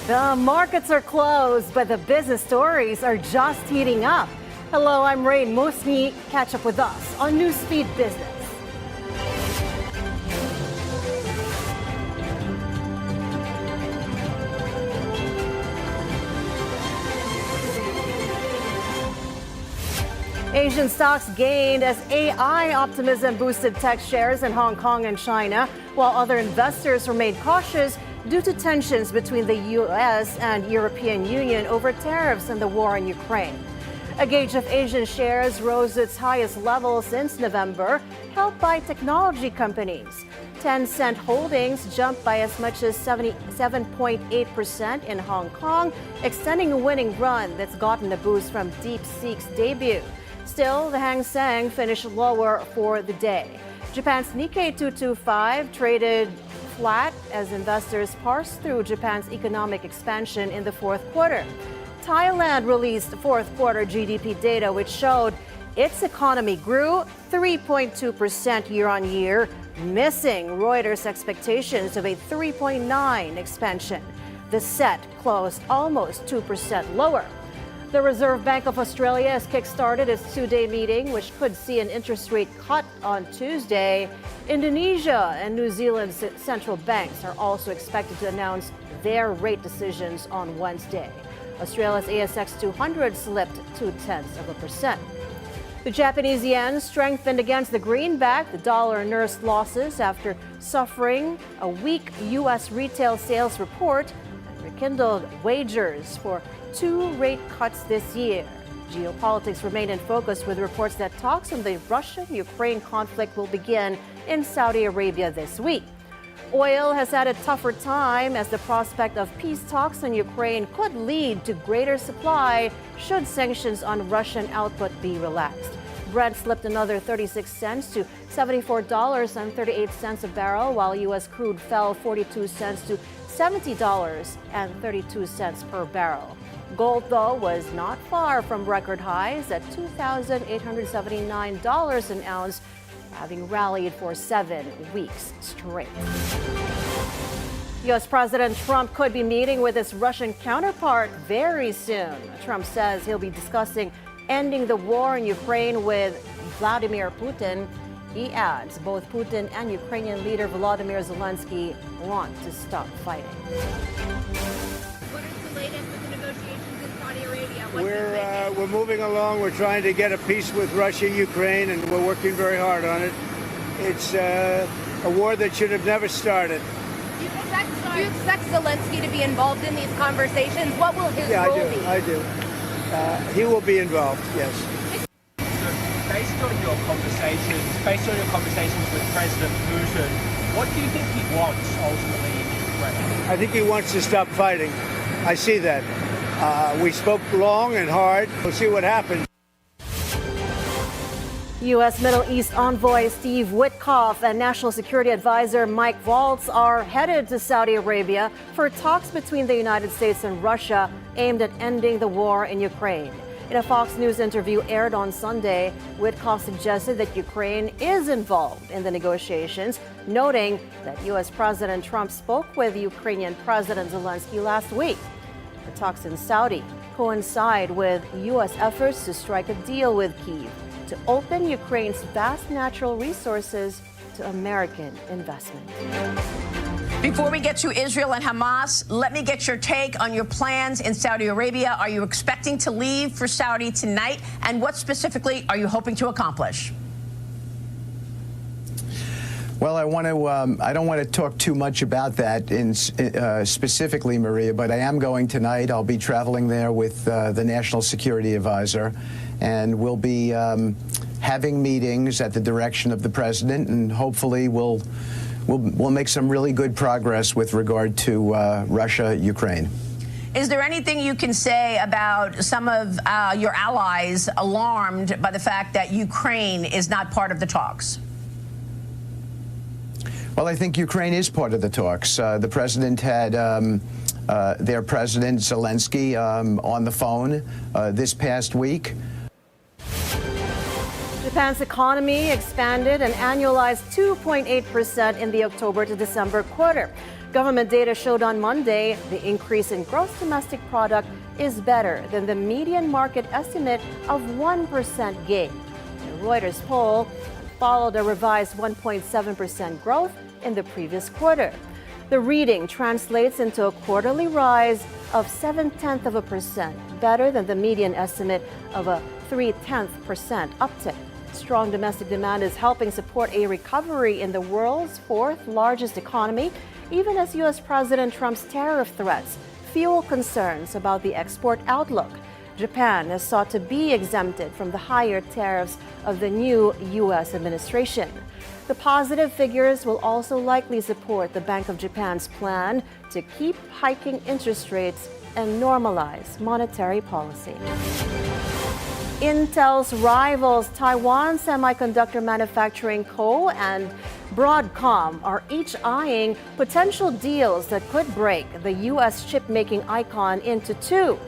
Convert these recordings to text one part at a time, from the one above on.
The markets are closed, but the business stories are just heating up. Hello, I'm Raine Musñgi. Catch up with us on Newsfeed Business. Asian stocks gained as AI optimism boosted tech shares in Hong Kong and China, while other investors remained cautious due to tensions between the U.S. and European Union over tariffs and the war in Ukraine. A gauge of Asian shares rose to its highest level since November, helped by technology companies. Tencent Holdings jumped by as much as 77.8% in Hong Kong, extending a winning run that's gotten a boost from DeepSeek's debut. Still, the Hang Seng finished lower for the day. Japan's Nikkei 225 traded flat as investors parsed through Japan's economic expansion in the fourth quarter. Thailand released fourth quarter GDP data, which showed its economy grew 3.2% year on year, missing Reuters' expectations of a 3.9% expansion. The set closed almost 2% lower. The Reserve Bank of Australia has kick-started its two-day meeting, which could see an interest rate cut on Tuesday. Indonesia and New Zealand's central banks are also expected to announce their rate decisions on Wednesday. Australia's ASX 200 slipped 0.2%. The Japanese yen strengthened against the greenback. The dollar nursed losses after suffering a weak U.S. retail sales report and rekindled wagers for 2 rate cuts this year. Geopolitics remain in focus with reports that talks on the Russia-Ukraine conflict will begin in Saudi Arabia this week. Oil has had a tougher time as the prospect of peace talks in Ukraine could lead to greater supply should sanctions on Russian output be relaxed. Brent slipped another 36 cents to $74.38 a barrel, while U.S. crude fell 42 cents to $70.32 per barrel. Gold, though, was not far from record highs at $2,879 an ounce, having rallied for 7 weeks straight. U.S. President Trump could be meeting with his Russian counterpart very soon. Trump says he'll be discussing ending the war in Ukraine with Vladimir Putin. He adds both Putin and Ukrainian leader Volodymyr Zelensky want to stop fighting. What is the latest with the negotiations in Saudi Arabia? We're moving along. We're trying to get a peace with Russia, Ukraine, and we're working very hard on it. It's a war that should have never started. Do you expect Zelensky to be involved in these conversations? What will his role be? I do. He will be involved, yes. Based on your conversations with President Putin, what do you think he wants ultimately in Ukraine? I think he wants to stop fighting. I see that. We spoke long and hard. We'll see what happens. U.S. Middle East envoy Steve Witkoff and National Security Advisor Mike Waltz are headed to Saudi Arabia for talks between the United States and Russia aimed at ending the war in Ukraine. In a Fox News interview aired on Sunday, Witkoff suggested that Ukraine is involved in the negotiations, noting that U.S. President Trump spoke with Ukrainian President Zelensky last week. The talks in Saudi coincide with U.S. efforts to strike a deal with Kyiv to open Ukraine's vast natural resources to American investment. Before we get to Israel and Hamas, let me get your take on your plans in Saudi Arabia. Are you expecting to leave for Saudi tonight? And what specifically are you hoping to accomplish? Well, I don't want to talk too much about that specifically, Maria, but I am going tonight. I'll be traveling there with the National Security Advisor, and we'll be having meetings at the direction of the president, and hopefully we'll make some really good progress with regard to Russia, Ukraine. Is there anything you can say about some of your allies alarmed by the fact that Ukraine is not part of the talks? Well, I think Ukraine is part of the talks. The president had their president, Zelensky, on the phone this past week. Japan's economy expanded an annualized 2.8% in the October to December quarter. Government data showed on Monday the increase in gross domestic product is better than the median market estimate of 1% gain. The Reuters poll followed a revised 1.7% growth in the previous quarter. The reading translates into a quarterly rise of 0.7%, better than the median estimate of a 0.3% uptick. Strong domestic demand is helping support a recovery in the world's fourth largest economy, even as U.S. President Trump's tariff threats fuel concerns about the export outlook. Japan has sought to be exempted from the higher tariffs of the new U.S. administration. The positive figures will also likely support the Bank of Japan's plan to keep hiking interest rates and normalize monetary policy. Intel's rivals Taiwan Semiconductor Manufacturing Co. and Broadcom are each eyeing potential deals that could break the U.S. chip-making icon into two.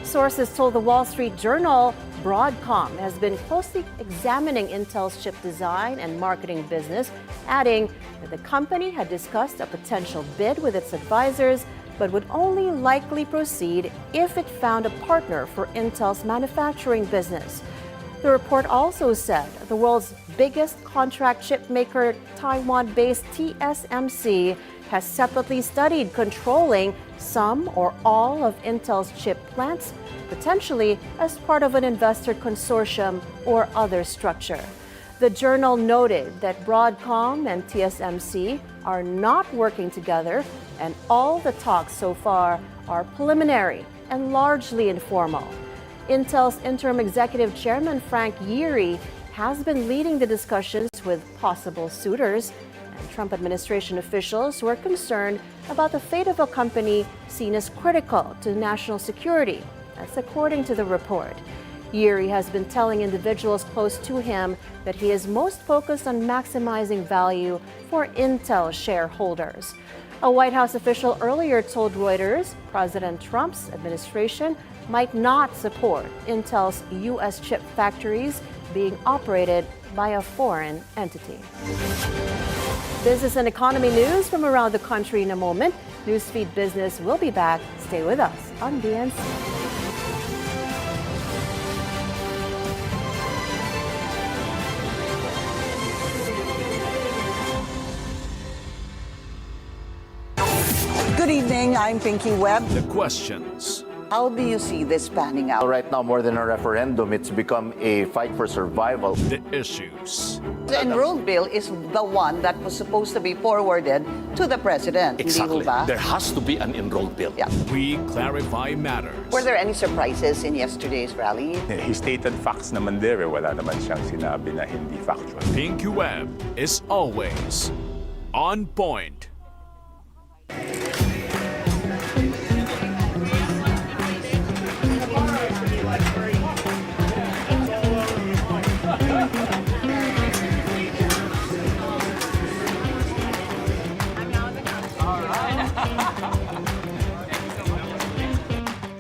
Sources told the Wall Street Journal Broadcom has been closely examining Intel's chip design and marketing business, adding that the company had discussed a potential bid with its advisors, but would only likely proceed if it found a partner for Intel's manufacturing business. The report also said the world's biggest contract chip maker, Taiwan-based TSMC, has separately studied controlling some or all of Intel's chip plants, potentially as part of an investor consortium or other structure. The journal noted that Broadcom and TSMC are not working together, and all the talks so far are preliminary and largely informal. Intel's interim executive chairman, Frank Yeary, has been leading the discussions with possible suitors, and Trump administration officials were concerned about the fate of a company seen as critical to national security. That's according to the report. Yeary has been telling individuals close to him that he is most focused on maximizing value for Intel shareholders. A White House official earlier told Reuters President Trump's administration might not support Intel's U.S. chip factories being operated by a foreign entity. Business and economy news from around the country in a moment. Newsfeed Business will be back. Stay with us on BNC. Good evening, I'm Pinky Webb. The questions. How do you see this panning out? Right now, more than a referendum, it's become a fight for survival. The issues. The enrolled bill is the one that was supposed to be forwarded to the president. Exactly. Hindi ho ba? There has to be an enrolled bill. Yeah. We clarify matters. Were there any surprises in yesterday's rally? He stated facts naman there. Wala naman siyang sinabi na hindi factual. Pinky Webb is always on point.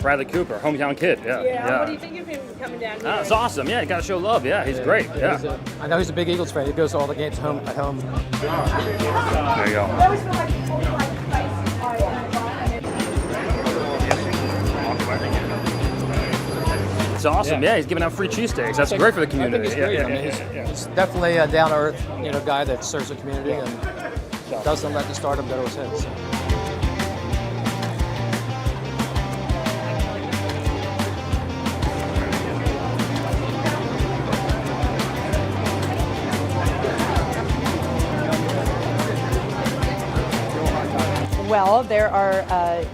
Bradley Cooper, hometown kid. Yeah. What do you think of him coming down here? It's awesome. Yeah, you got to show love. Yeah, he's great. Yeah. I know he's a big Eagles fan. He goes to all the games at home. There you go. It's awesome. Yeah, he's giving out free cheesesteaks. That's great for the community. I think he's great. I mean, he's definitely a down-to-earth, guy that serves the community and doesn't let the stardom go to his head. So. Well, there are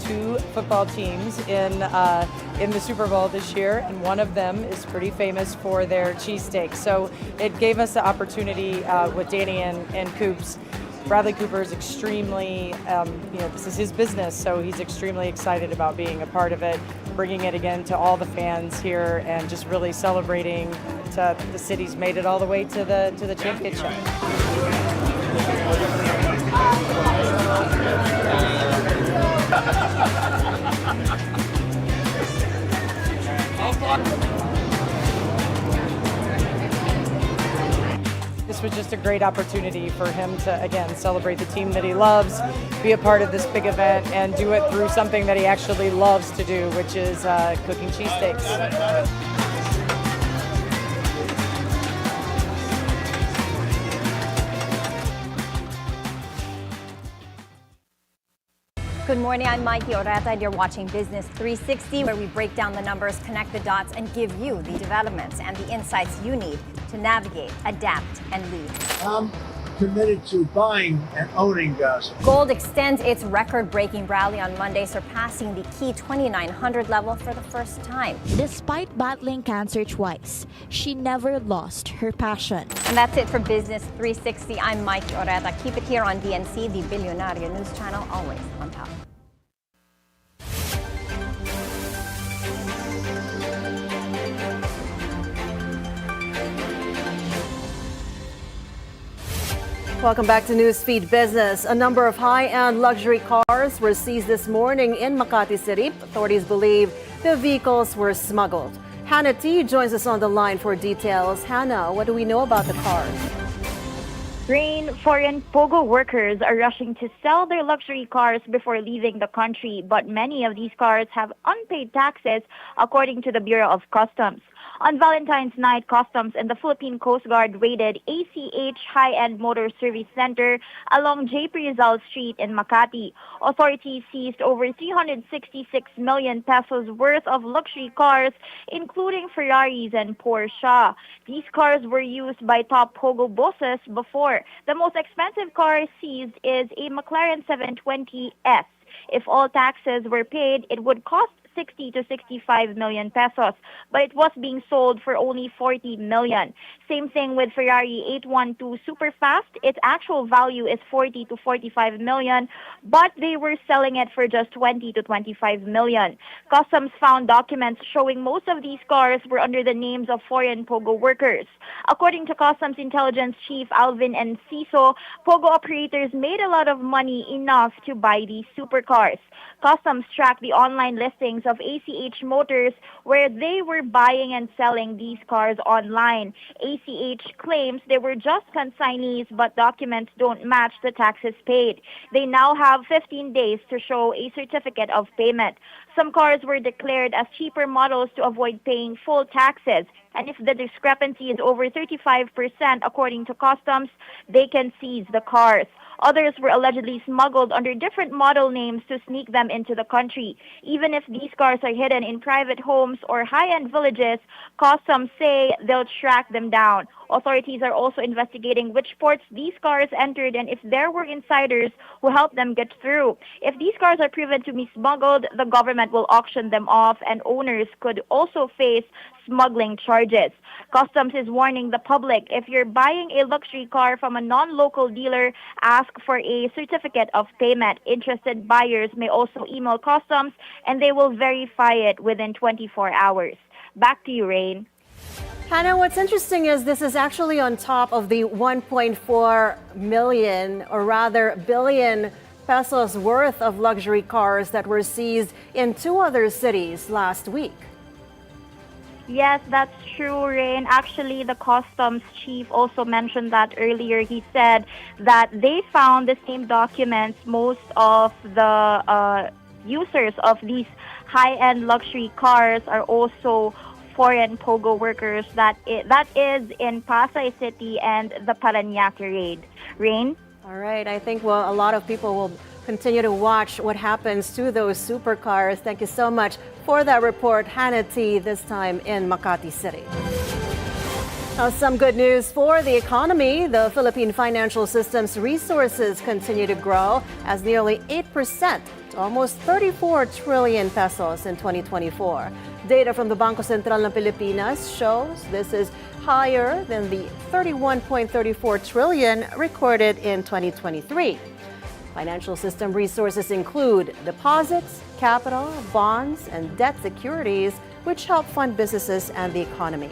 two football teams in the Super Bowl this year, and one of them is pretty famous for their cheesesteaks. So it gave us the opportunity with Danny and Coops. Bradley Cooper is extremely, this is his business, so he's extremely excited about being a part of it, bringing it again to all the fans here, and just really celebrating the city's made it all the way to the championship. This was just a great opportunity for him to, again, celebrate the team that he loves, be a part of this big event, and do it through something that he actually loves to do, which is cooking cheesesteaks. Good morning, I'm Mikey Oreta and you're watching Business 360, where we break down the numbers, connect the dots, and give you the developments and the insights you need to navigate, adapt, and lead. I'm committed to buying and owning gas. Gold extends its record-breaking rally on Monday, surpassing the key 2,900 level for the first time. Despite battling cancer twice, she never lost her passion. And that's it for Business 360. I'm Mikey Oreta. Keep it here on DNC, the Bilyonaryo news channel, always on top. Welcome back to Newsfeed Business. A number of high-end luxury cars were seized this morning in Makati City. Authorities believe the vehicles were smuggled. Hannah T joins us on the line for details. Hannah, what do we know about the cars? Raine, foreign POGO workers are rushing to sell their luxury cars before leaving the country, but many of these cars have unpaid taxes, according to the Bureau of Customs. On Valentine's night, Customs and the Philippine Coast Guard raided ACH High-End Motor Service Center along J. P. Rizal Street in Makati. Authorities seized over 366 million pesos worth of luxury cars, including Ferraris and Porsche. These cars were used by top POGO bosses before. The most expensive car seized is a McLaren 720S. If all taxes were paid, it would cost 60 to 65 million pesos, but it was being sold for only 40 million. Same thing with Ferrari 812 Superfast. Its actual value is 40 to 45 million, but they were selling it for just 20 to 25 million. Customs found documents showing most of these cars were under the names of foreign POGO workers. According to Customs Intelligence Chief Alvin Enciso, POGO operators made a lot of money enough to buy these supercars. Customs tracked the online listings of ACH Motors, where they were buying and selling these cars online. ACH claims they were just consignees, but documents don't match the taxes paid. They now have 15 days to show a certificate of payment. Some cars were declared as cheaper models to avoid paying full taxes. And if the discrepancy is over 35%, according to Customs, they can seize the cars. Others were allegedly smuggled under different model names to sneak them into the country. Even if these cars are hidden in private homes or high-end villages, Customs say they'll track them down. Authorities are also investigating which ports these cars entered and if there were insiders who helped them get through. If these cars are proven to be smuggled, the government will auction them off, and owners could also face smuggling charges. Customs is warning the public, if you're buying a luxury car from a non-local dealer, ask for a certificate of payment. Interested buyers may also email Customs, and they will verify it within 24 hours. Back to you, Raine. Hannah, what's interesting is this is actually on top of the 1.4 million, or rather billion pesos worth of luxury cars that were seized in two other cities last week. Yes, that's true, Raine. Actually, the customs chief also mentioned that earlier. He said that they found the same documents. Most of the users of these high-end luxury cars are also foreign POGO workers. That is in Pasay City and the Parañaque raid. Raine? All right. I think, well, a lot of people will continue to watch what happens to those supercars. Thank you so much for that report, Hannah T, this time in Makati City. Now, some good news for the economy. The Philippine financial system's resources continue to grow as nearly 8% to almost 34 trillion pesos in 2024. Data from the Bangko Sentral ng Pilipinas shows this is higher than the 31.34 trillion recorded in 2023. Financial system resources include deposits, capital, bonds, and debt securities, which help fund businesses and the economy.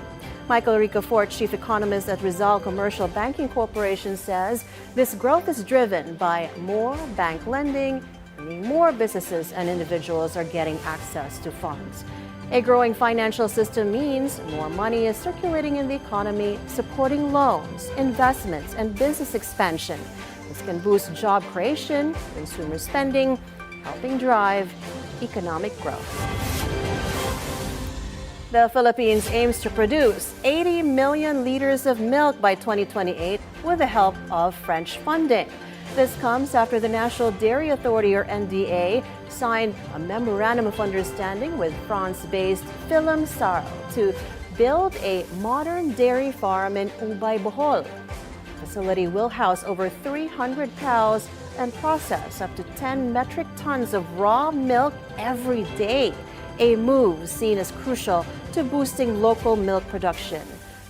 Michael Ricafort, chief economist at Rizal Commercial Banking Corporation, says this growth is driven by more bank lending meaning more businesses and individuals are getting access to funds. A growing financial system means more money is circulating in the economy, supporting loans, investments, and business expansion. This can boost job creation, consumer spending, helping drive economic growth. The Philippines aims to produce 80 million liters of milk by 2028 with the help of French funding. This comes after the National Dairy Authority, or NDA, signed a memorandum of understanding with France-based Film Saro to build a modern dairy farm in Ubay, Bohol. The facility will house over 300 cows and process up to 10 metric tons of raw milk every day, a move seen as crucial to boosting local milk production.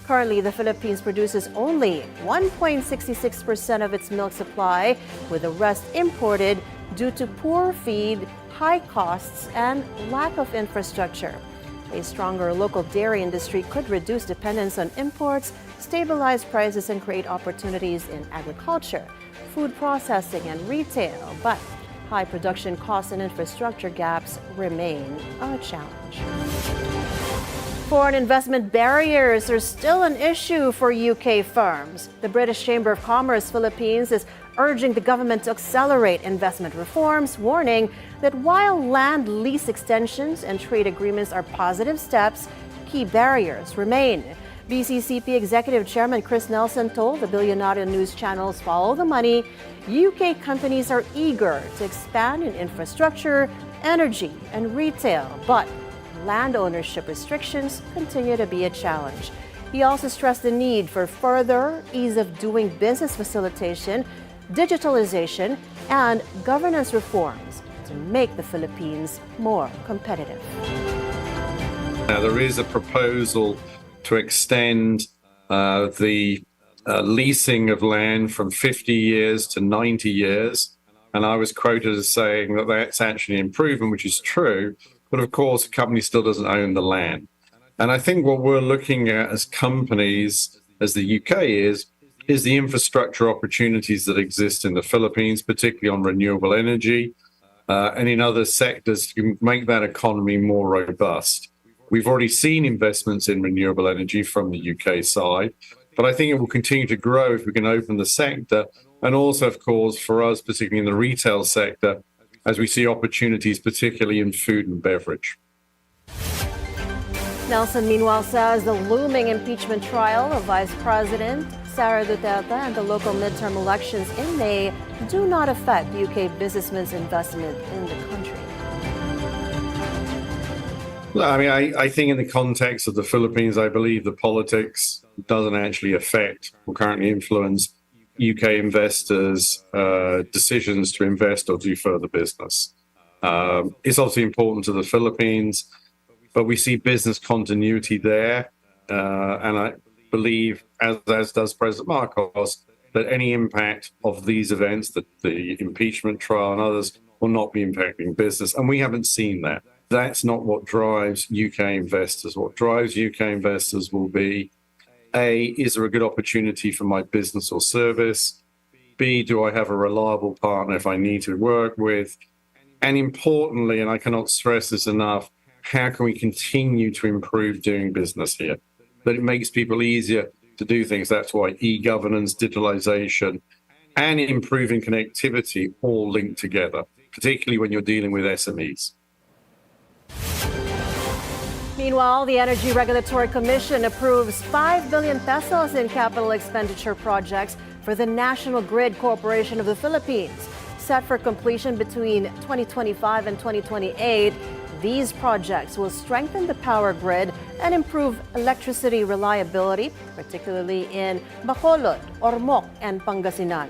Currently, the Philippines produces only 1.66% of its milk supply, with the rest imported due to poor feed, high costs, and lack of infrastructure. A stronger local dairy industry could reduce dependence on imports, stabilize prices, and create opportunities in agriculture, food processing, and retail. But high production costs and infrastructure gaps remain a challenge. Foreign investment barriers are still an issue for UK firms. The British Chamber of Commerce Philippines is urging the government to accelerate investment reforms, warning that while land lease extensions and trade agreements are positive steps, key barriers remain. BCCP Executive Chairman Chris Nelson told the Bilyonaryo news channels Follow the Money, UK companies are eager to expand in infrastructure, energy, and retail, but land ownership restrictions continue to be a challenge. He also stressed the need for further ease of doing business facilitation, digitalization, and governance reforms to make the Philippines more competitive. Now, there is a proposal to extend the leasing of land from 50 years to 90 years. And I was quoted as saying that that's actually an improvement, which is true. But of course, the company still doesn't own the land. And I think what we're looking at as companies, as the UK is the infrastructure opportunities that exist in the Philippines, particularly on renewable energy and in other sectors to make that economy more robust. We've already seen investments in renewable energy from the UK side, but I think it will continue to grow if we can open the sector. And also, of course, for us, particularly in the retail sector, as we see opportunities, particularly in food and beverage. Nelson, meanwhile, says the looming impeachment trial of Vice President Sara Duterte and the local midterm elections in May do not affect UK businessmen's investment in the country. I mean, I think in the context of the Philippines, I believe the politics doesn't actually affect or currently influence UK investors' decisions to invest or do further business. It's obviously important to the Philippines, but we see business continuity there. And I believe, as does President Marcos, that any impact of these events, the impeachment trial and others, will not be impacting business. And we haven't seen that. That's not what drives UK investors. What drives UK investors will be, A, is there a good opportunity for my business or service? B, do I have a reliable partner if I need to work with? And importantly, and I cannot stress this enough, how can we continue to improve doing business here? That it makes people easier to do things. That's why e-governance, digitalization, and improving connectivity all link together, particularly when you're dealing with SMEs. Meanwhile, the Energy Regulatory Commission approves 5 billion pesos in capital expenditure projects for the National Grid Corporation of the Philippines. Set for completion between 2025 and 2028, these projects will strengthen the power grid and improve electricity reliability, particularly in Bacolod, Ormoc, and Pangasinan.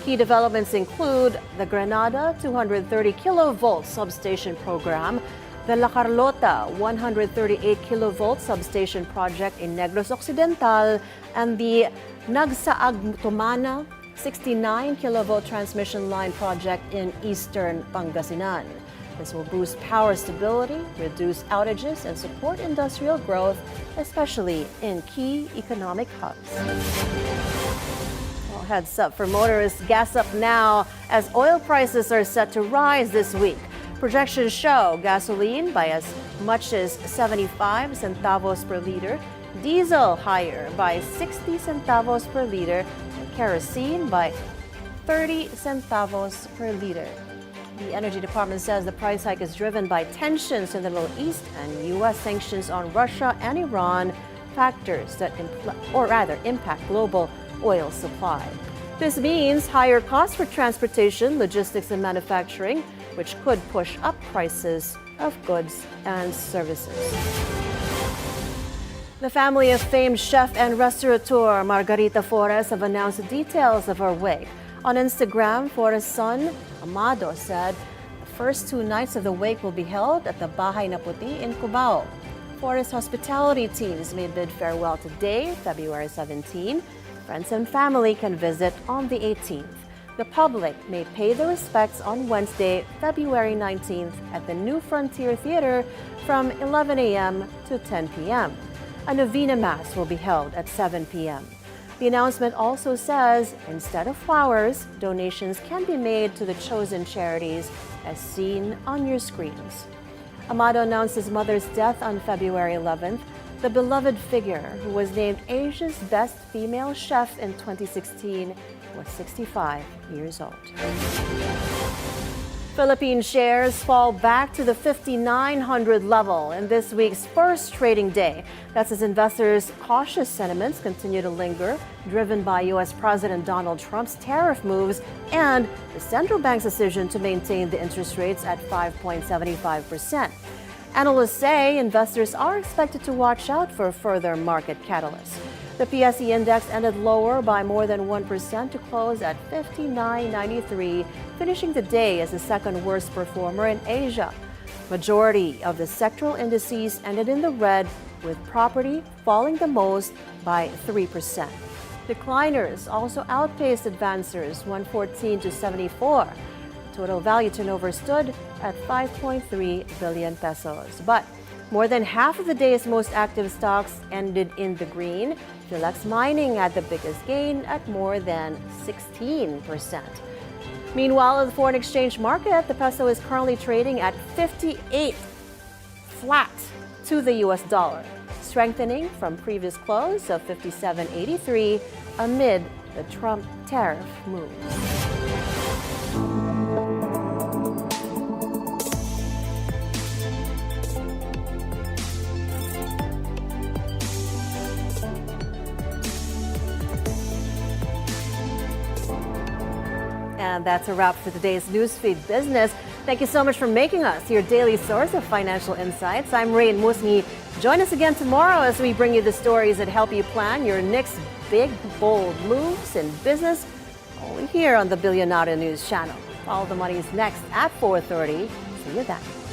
Key developments include the Granada 230 kilovolt substation program, the La Carlota 138 kilovolt substation project in Negros Occidental, and the Nagsaag-Tumana 69 kilovolt transmission line project in eastern Pangasinan. This will boost power stability, reduce outages, and support industrial growth, especially in key economic hubs. Well, heads up for motorists. Gas up now as oil prices are set to rise this week. Projections show gasoline by as much as 75 centavos per liter, diesel higher by 60 centavos per liter, and kerosene by 30 centavos per liter. The Energy Department says the price hike is driven by tensions in the Middle East and U.S. sanctions on Russia and Iran, factors that impact global oil supply. This means higher costs for transportation, logistics, and manufacturing, which could push up prices of goods and services. The family of famed chef and restaurateur Margarita Flores have announced the details of her wake. On Instagram, Flores' son, Amado, said the first 2 nights of the wake will be held at the Bahay na Puti in Cubao. Flores hospitality teams may bid farewell today, February 17. Friends and family can visit on the 18th. The public may pay their respects on Wednesday, February 19th at the New Frontier Theater from 11 a.m. to 10 p.m. A novena mass will be held at 7 p.m. The announcement also says instead of flowers, donations can be made to the chosen charities as seen on your screens. Amado announced his mother's death on February 11th. The beloved figure, who was named Asia's best female chef in 2016, was 65 years old. Philippine shares fall back to the 5,900 level in this week's first trading day. That's as investors' cautious sentiments continue to linger, driven by U.S. President Donald Trump's tariff moves and the central bank's decision to maintain the interest rates at 5.75%. Analysts say investors are expected to watch out for further market catalysts. The PSE index ended lower by more than 1% to close at 59.93, finishing the day as the second worst performer in Asia. Majority of the sectoral indices ended in the red, with property falling the most by 3%. Decliners also outpaced advancers, 114 to 74. Total value turnover stood at 5.3 billion pesos. But more than half of the day's most active stocks ended in the green. Philex Mining had the biggest gain at more than 16%. Meanwhile, the foreign exchange market, the peso is currently trading at 58 flat to the US dollar, strengthening from previous close of 57.83 amid the Trump tariff moves. And that's a wrap for today's Newsfeed Business. Thank you so much for making us your daily source of financial insights. I'm Raine Musñgi. Join us again tomorrow as we bring you the stories that help you plan your next big, bold moves in business, only here on the Bilyonaryo News channel. All the Money's next at 4:30. See you then.